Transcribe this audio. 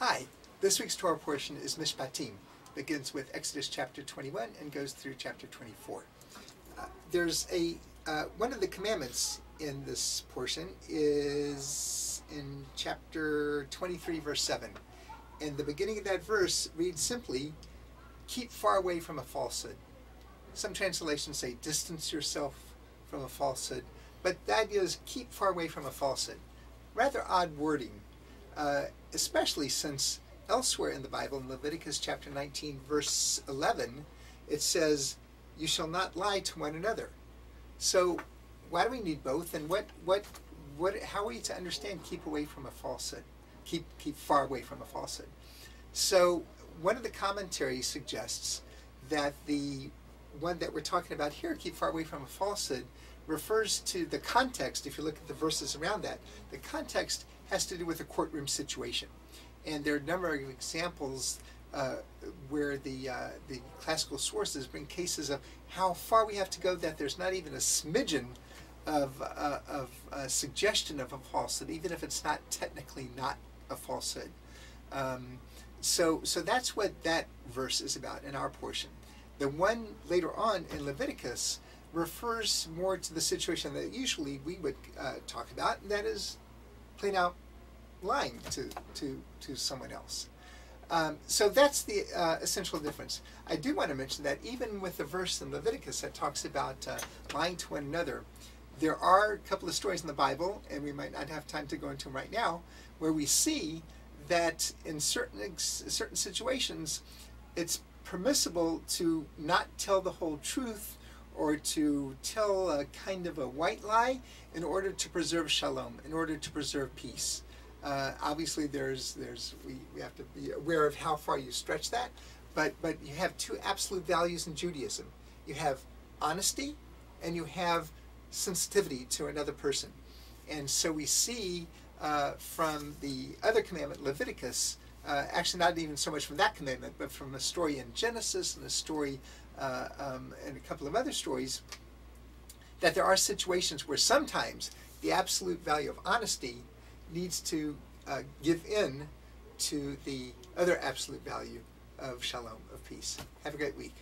Hi, this week's Torah portion is Mishpatim. Begins with Exodus chapter 21 and goes through chapter 24. There's one of the commandments in this portion is in chapter 23, verse 7. And the beginning of that verse reads simply, keep far away from a falsehood. Some translations say distance yourself from a falsehood, but the idea is keep far away from a falsehood. Rather odd wording, especially since elsewhere in the Bible, in Leviticus chapter 19, verse 11, it says, you shall not lie to one another. So why do we need both? And how are we to understand keep away from a falsehood? Keep far away from a falsehood. So one of the commentaries suggests that the one that we're talking about here, keep far away from a falsehood, refers to the context. If you look at the verses around that, the context has to do with a courtroom situation. And there are a number of examples where the classical sources bring cases of how far we have to go that there's not even a smidgen of a suggestion of a falsehood, even if it's not technically not a falsehood. So that's what that verse is about in our portion. The one later on in Leviticus refers more to the situation that usually we would talk about, and that is plain out lying to someone else. So that's the essential difference. I do want to mention that even with the verse in Leviticus that talks about lying to one another, there are a couple of stories in the Bible, and we might not have time to go into them right now, where we see that in certain situations it's permissible to not tell the whole truth or to tell a kind of a white lie in order to preserve shalom, in order to preserve peace. Obviously, we have to be aware of how far you stretch that, but you have two absolute values in Judaism. You have honesty and you have sensitivity to another person. And so we see from the other commandment, Leviticus, actually not even so much from that commandment, but from a story in Genesis and a story and a couple of other stories, that there are situations where sometimes the absolute value of honesty needs to give in to the other absolute value of shalom, of peace. Have a great week.